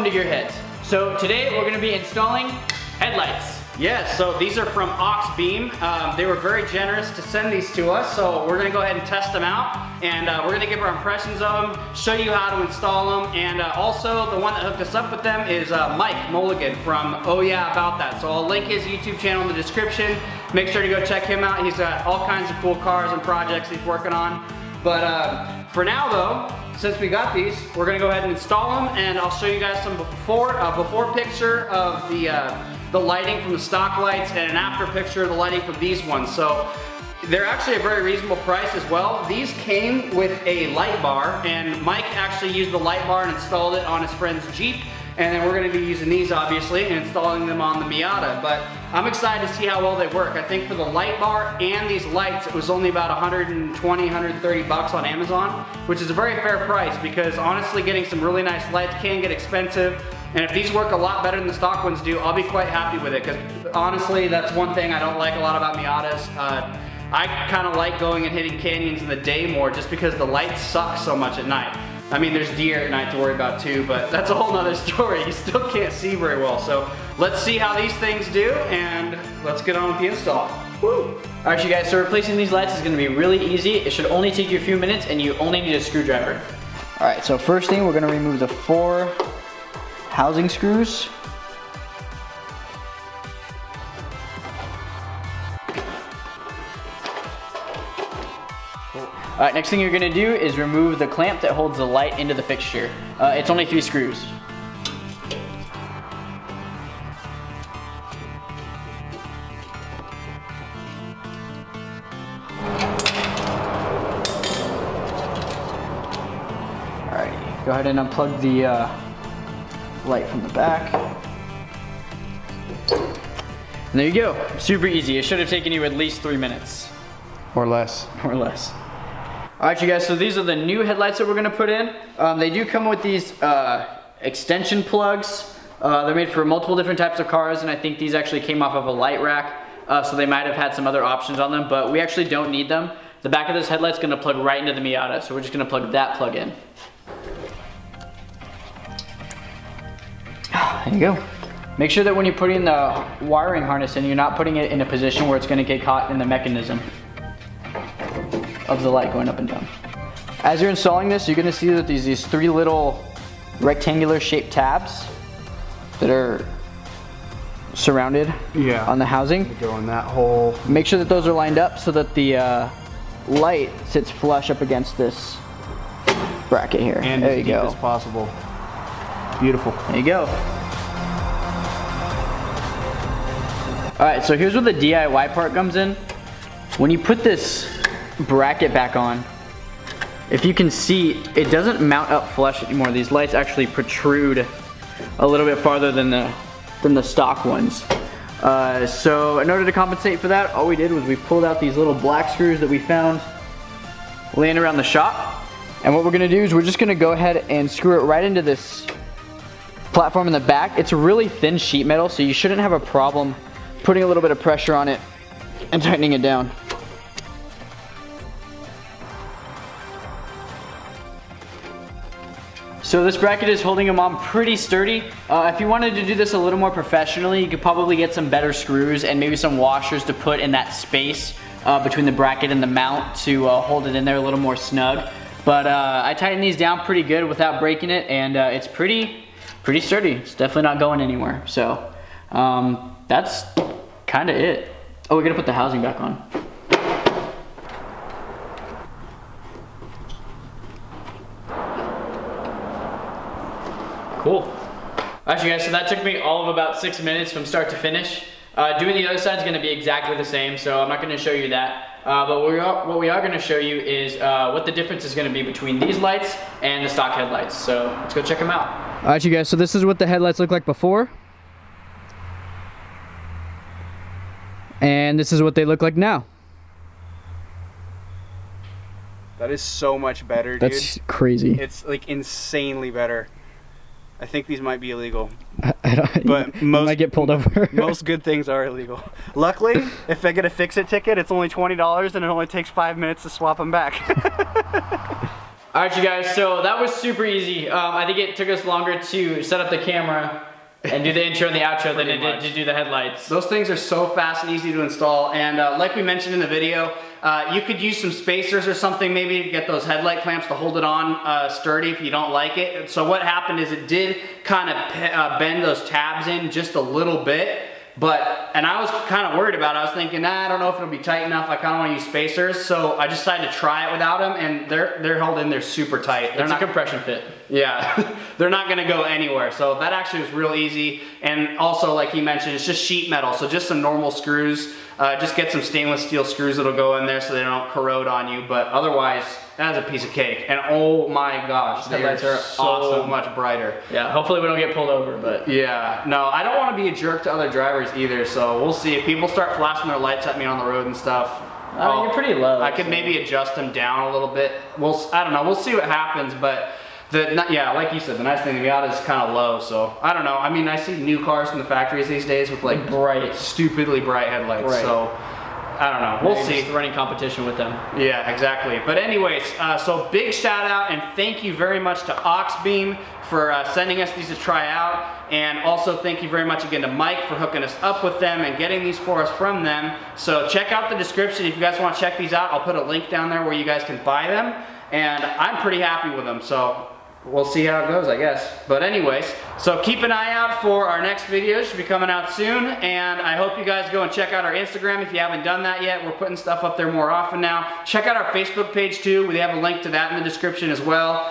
welcome to GearHeads. So today we're going to be installing headlights. Yes, so these are from Auxbeam. They were very generous to send these to us, so we're gonna go ahead and test them out, and we're gonna give our impressions of them, show you how to install them, and also the one that hooked us up with them is Mike Mulligan from Oh Yeah About That. So I'll link his YouTube channel in the description. Make sure to go check him out. He's got all kinds of cool cars and projects he's working on. But for now though, since we got these, we're gonna go ahead and install them, and I'll show you guys some before picture of the lighting from the stock lights and an after picture of the lighting from these ones. So they're actually a very reasonable price as well. These came with a light bar, and Mike actually used the light bar and installed it on his friend's Jeep. And then we're gonna be using these obviously and installing them on the Miata. But I'm excited to see how well they work. I think for the light bar and these lights, it was only about 120, 130 bucks on Amazon, which is a very fair price because honestly getting some really nice lights can get expensive. And if these work a lot better than the stock ones do, I'll be quite happy with it, because honestly, that's one thing I don't like a lot about Miatas. I kind of like going and hitting canyons in the day more just because the lights suck so much at night. I mean, there's deer at night to worry about too, but that's a whole nother story. You still can't see very well. So let's see how these things do, and let's get on with the install. Woo! All right, you guys, so replacing these lights is gonna be really easy. It should only take you a few minutes, and you only need a screwdriver. All right, so first thing, we're gonna remove the 4 housing screws. All right, next thing you're gonna do is remove the clamp that holds the light into the fixture. It's only 3 screws. All right, go ahead and unplug the light from the back. And there you go, super easy. It should have taken you at least 3 minutes. Or less. Or less. All right, you guys, so these are the new headlights that we're gonna put in. They do come with these extension plugs. They're made for multiple different types of cars, and I think these actually came off of a light rack, so they might have had some other options on them, but we actually don't need them. The back of this headlight's gonna plug right into the Miata, so we're just gonna plug that plug in. There you go. Make sure that when you're putting the wiring harness in, you're not putting it in a position where it's gonna get caught in the mechanism of the light going up and down. As you're installing this, you're gonna see that there's these 3 little rectangular shaped tabs that are surrounded on the housing. Go in that hole. Make sure that those are lined up so that the light sits flush up against this bracket here. And there as you deep go. as possible. Beautiful. There you go. All right, so here's where the DIY part comes in. When you put this bracket back on, if you can see, it doesn't mount up flush anymore. These lights actually protrude a little bit farther than the stock ones. So in order to compensate for that, all we did was we pulled out these little black screws that we found laying around the shop. And what we're gonna do is we're just gonna go ahead and screw it right into this platform in the back. It's a really thin sheet metal, so you shouldn't have a problem putting a little bit of pressure on it and tightening it down. So this bracket is holding them on pretty sturdy. If you wanted to do this a little more professionally, you could probably get some better screws and maybe some washers to put in that space between the bracket and the mount to hold it in there a little more snug. But I tightened these down pretty good without breaking it, and it's pretty sturdy. It's definitely not going anywhere. So that's kind of it. Oh, we're gonna put the housing back on. Cool. Alright, you guys, so that took me all of about 6 minutes from start to finish. Doing the other side is going to be exactly the same, so I'm not going to show you that. But what we are going to show you is what the difference is going to be between these lights and the stock headlights. So let's go check them out. Alright, you guys, so this is what the headlights look like before. And this is what they look like now. That is so much better, dude. That's crazy. It's like insanely better. I think these might be illegal. I don't, but most might get pulled over. Most good things are illegal. Luckily, if I get a fix-it ticket, it's only $20 and it only takes 5 minutes to swap them back. All right, you guys, so that was super easy. I think it took us longer to set up the camera and do the intro and the outro than it did to do the headlights. Those things are so fast and easy to install, and like we mentioned in the video, you could use some spacers or something maybe to get those headlight clamps to hold it on sturdy if you don't like it. So what happened is it did kind of bend those tabs in just a little bit. And I was kind of worried about it. I was thinking, nah, I don't know if it'll be tight enough. I kind of want to use spacers. So I decided to try it without them, and they're held in there super tight. It's not a compression fit. Yeah, they're not gonna go anywhere. So that actually was real easy. And also, like he mentioned, it's just sheet metal. So just some normal screws. Just get some stainless steel screws that'll go in there so they don't corrode on you. But otherwise, that is a piece of cake. And oh my gosh, they are so awesome. Much brighter. Yeah, hopefully we don't get pulled over, but. Yeah, no, I don't want to be a jerk to other drivers either. So we'll see if people start flashing their lights at me on the road and stuff. You're pretty low. I could maybe adjust them down a little bit. I don't know, we'll see what happens, but yeah, like you said, the nice thing the Miata is kind of low, so I don't know. I mean, I see new cars from the factories these days with like stupidly bright headlights, so I don't know. We'll see. Just running competition with them. Yeah, exactly. But anyways, so big shout out and thank you very much to Auxbeam for sending us these to try out. And also thank you very much again to Mike for hooking us up with them and getting these for us from them. So check out the description if you guys want to check these out. I'll put a link down there where you guys can buy them. And I'm pretty happy with them, so we'll see how it goes, I guess. But anyways, so keep an eye out for our next video. It should be coming out soon. And I hope you guys go and check out our Instagram if you haven't done that yet. We're putting stuff up there more often now. Check out our Facebook page too. We have a link to that in the description as well.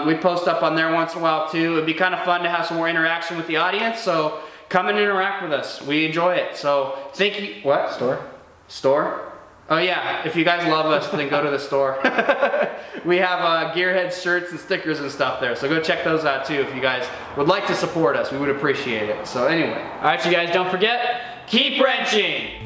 We post up on there once in a while too. It'd be kind of fun to have some more interaction with the audience. So come and interact with us. We enjoy it. So thank you. What? Store? Oh yeah, if you guys love us, then go to the store. We have GearHeads shirts and stickers and stuff there, so go check those out too if you guys would like to support us. We would appreciate it. So anyway. All right, you guys, don't forget, keep wrenching!